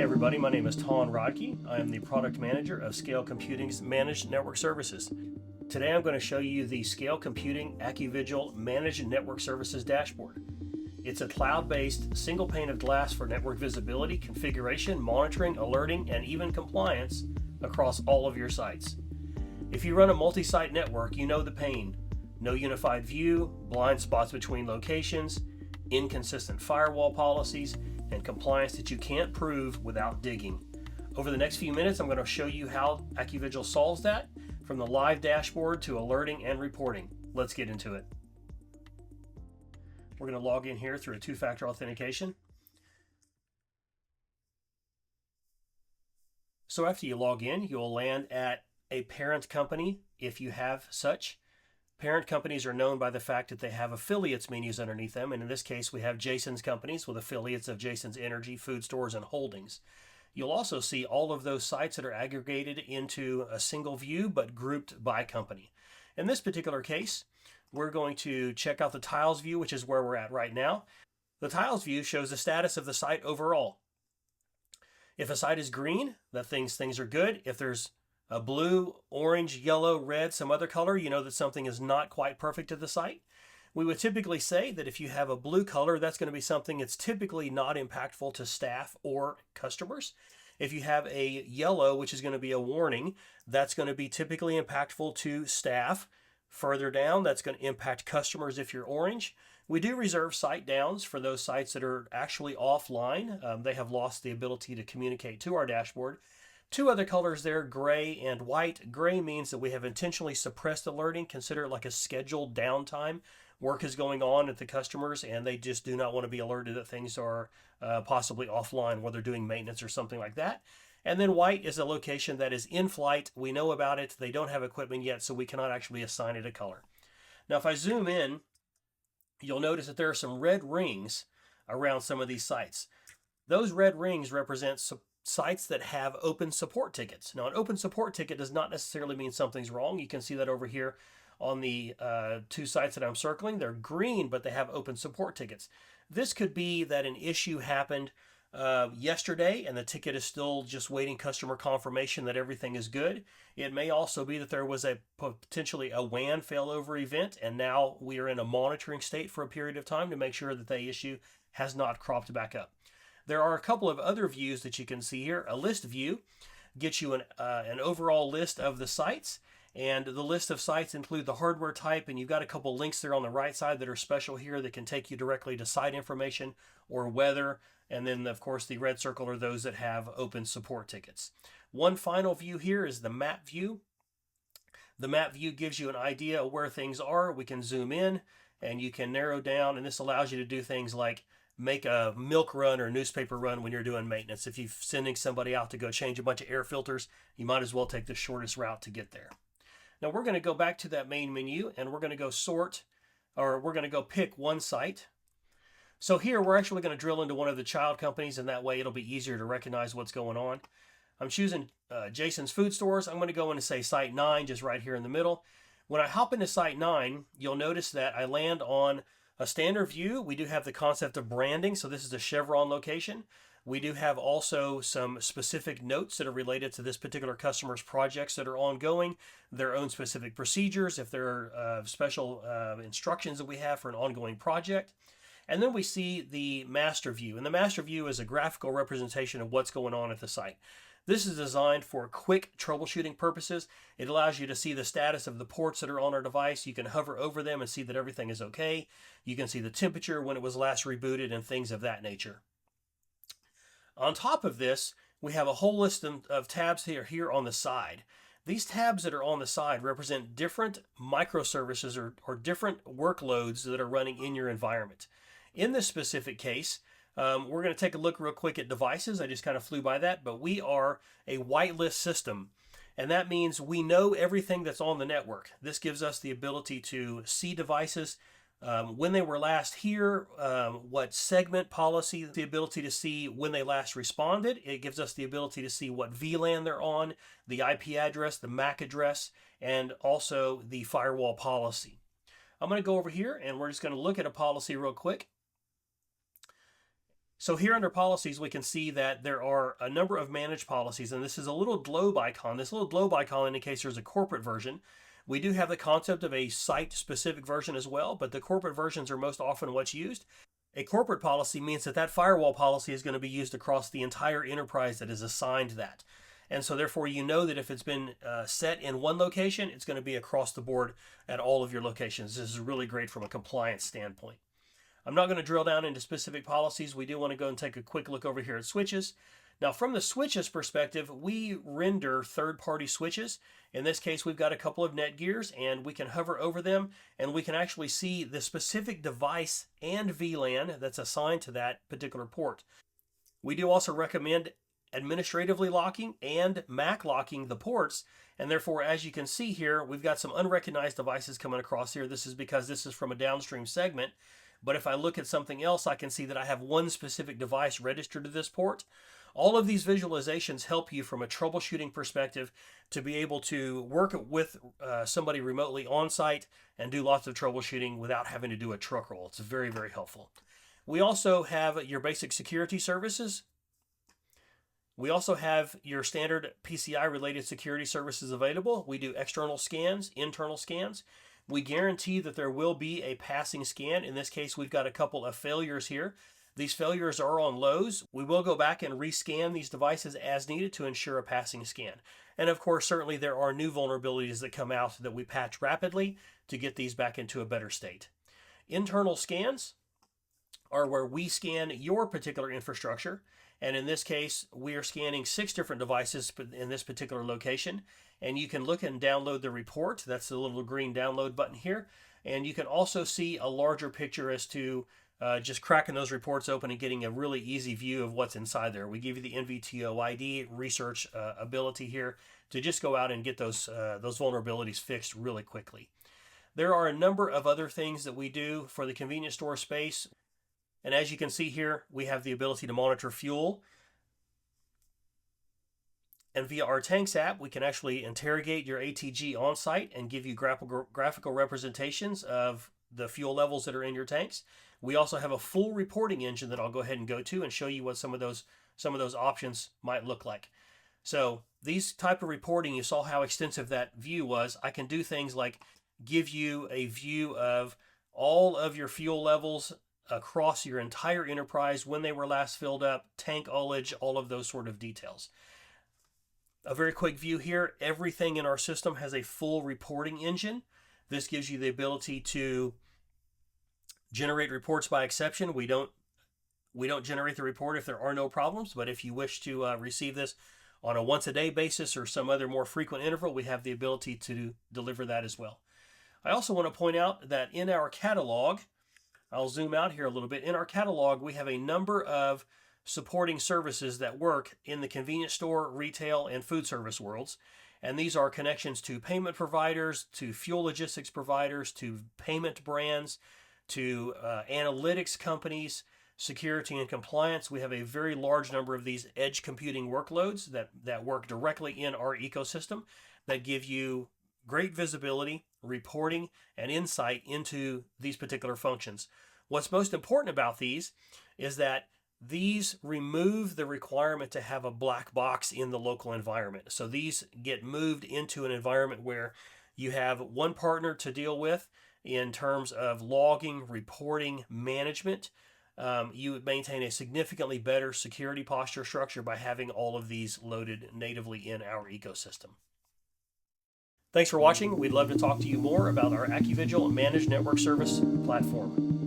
everybody, my name is Rodke. I am the product manager of Scale Computing's Managed Network Services. Today I'm going to show you the Scale Computing AcuVigil Managed Network Services dashboard. It's a cloud-based single pane of glass for network visibility, configuration, monitoring, alerting, and even compliance across all of your sites. If you run a multi-site network, you know the pain. No unified view, blind spots between locations, inconsistent firewall policies, and compliance that you can't prove without digging. Over the next few minutes, I'm going to show you how AcuVigil solves that, from the live dashboard to alerting and reporting. Let's get into it. We're going to log in here through a two-factor authentication. So after you log in, you'll land at a parent company if you have such. Parent companies are known by the fact that they have affiliates menus underneath them, and in this case we have Jason's companies with affiliates of Jason's Energy, Food Stores, and Holdings. You'll also see all of those sites that are aggregated into a single view but grouped by company. In this particular case, we're going to check out the tiles view, which is where we're at right now. The tiles view shows the status of the site overall. If a site is green, that means things are good. If there's a blue, orange, yellow, red, some other color, you know that something is not quite perfect at the site. We would typically say that if you have a blue color, that's going to be something that's typically not impactful to staff or customers. If you have a yellow, which is going to be a warning, that's going to be typically impactful to staff. Further down, that's going to impact customers if you're orange. We do reserve site downs for those sites that are actually offline. They have lost the ability to communicate to our dashboard. Two other colors there, gray and white. Gray means that we have intentionally suppressed alerting. Consider it like a scheduled downtime. Work is going on at the customers and they just do not want to be alerted that things are possibly offline while they're doing maintenance or something like that. And then white is a location that is in flight. We know about it. They don't have equipment yet, so we cannot actually assign it a color. Now, if I zoom in, you'll notice that there are some red rings around some of these sites. Those red rings represent sites that have open support tickets. Now, an open support ticket does not necessarily mean something's wrong. You can see that over here on the two sites that I'm circling. They're green, but they have open support tickets. This could be that an issue happened yesterday and the ticket is still just waiting customer confirmation that everything is good. It may also be that there was potentially a WAN failover event and now we are in a monitoring state for a period of time to make sure that the issue has not cropped back up. There are a couple of other views that you can see here. A list view gets you an overall list of the sites, and the list of sites include the hardware type, and you've got a couple links there on the right side that are special here that can take you directly to site information or weather, and then of course the red circle are those that have open support tickets. One final view here is the map view. The map view gives you an idea of where things are. We can zoom in and you can narrow down, and this allows you to do things like make a milk run or newspaper run when you're doing maintenance. If you're sending somebody out to go change a bunch of air filters, you might as well take the shortest route to get there. Now we're going to go back to that main menu and we're going to go sort, or we're going to go pick one site. So here we're actually going to drill into one of the child companies, and that way it'll be easier to recognize what's going on. I'm choosing Jason's Food Stores. I'm going to go in and say site 9, just right here in the middle. When I hop into site 9, you'll notice that I land on a standard view. We do have the concept of branding, so this is a chevron location. We do have also some specific notes that are related to this particular customer's projects that are ongoing, their own specific procedures, if there are special instructions that we have for an ongoing project. And then we see the master view, and the master view is a graphical representation of what's going on at the site. This is designed for quick troubleshooting purposes. It allows you to see the status of the ports that are on our device. You can hover over them and see that everything is okay. You can see the temperature when it was last rebooted and things of that nature. On top of this, we have a whole list of tabs here on the side. These tabs that are on the side represent different microservices or different workloads that are running in your environment. In this specific case, we're going to take a look real quick at devices. I just kind of flew by that, but we are a whitelist system, and that means we know everything that's on the network. This gives us the ability to see devices, when they were last here, what segment policy, the ability to see when they last responded. It gives us the ability to see what VLAN they're on, the IP address, the MAC address, and also the firewall policy. I'm going to go over here and we're just going to look at a policy real quick. So here under policies, we can see that there are a number of managed policies, and this is a little globe icon. This little globe icon indicates there's a corporate version. We do have the concept of a site-specific version as well, but the corporate versions are most often what's used. A corporate policy means that that firewall policy is going to be used across the entire enterprise that is assigned that. And so therefore you know that if it's been set in one location, it's going to be across the board at all of your locations. This is really great from a compliance standpoint. I'm not going to drill down into specific policies. We do want to go and take a quick look over here at switches. Now from the switches perspective, we render third-party switches. In this case, we've got a couple of Netgears, and we can hover over them, and we can actually see the specific device and VLAN that's assigned to that particular port. We do also recommend administratively locking and MAC locking the ports, and therefore, as you can see here, we've got some unrecognized devices coming across here. This is because this is from a downstream segment. But if I look at something else, I can see that I have one specific device registered to this port. All of these visualizations help you from a troubleshooting perspective to be able to work with somebody remotely on site and do lots of troubleshooting without having to do a truck roll. It's very, very helpful. We also have your basic security services. We also have your standard PCI related security services available. We do external scans, internal scans. We guarantee that there will be a passing scan. In this case, we've got a couple of failures here. These failures are on lows. We will go back and rescan these devices as needed to ensure a passing scan. And of course, certainly there are new vulnerabilities that come out that we patch rapidly to get these back into a better state. Internal scans are where we scan your particular infrastructure. And in this case, we are scanning 6 different devices in this particular location. And you can look and download the report. That's the little green download button here. And you can also see a larger picture as to just cracking those reports open and getting a really easy view of what's inside there. We give you the NVTO ID research ability here to just go out and get those vulnerabilities fixed really quickly. There are a number of other things that we do for the convenience store space. And as you can see here, we have the ability to monitor fuel. And via our Tanks app, we can actually interrogate your ATG on site and give you graphical representations of the fuel levels that are in your tanks. We also have a full reporting engine that I'll go ahead and go to and show you what some of those options might look like. So these type of reporting, you saw how extensive that view was. I can do things like give you a view of all of your fuel levels across your entire enterprise, when they were last filled up, tank ullage, all of those sort of details. A very quick view here. Everything in our system has a full reporting engine. This gives you the ability to generate reports by exception. We don't generate the report if there are no problems, but if you wish to receive this on a once-a-day basis or some other more frequent interval, we have the ability to deliver that as well. I also want to point out that in our catalog, I'll zoom out here a little bit. In our catalog, we have a number of supporting services that work in the convenience store, retail, and food service worlds. And these are connections to payment providers, to fuel logistics providers, to payment brands, to analytics companies, security and compliance. We have a very large number of these edge computing workloads that work directly in our ecosystem that give you great visibility, reporting, and insight into these particular functions. What's most important about these is that these remove the requirement to have a black box in the local environment. So these get moved into an environment where you have one partner to deal with in terms of logging, reporting, management. You would maintain a significantly better security posture structure by having all of these loaded natively in our ecosystem. Thanks for watching. We'd love to talk to you more about our AcuVigil Managed Network Service platform.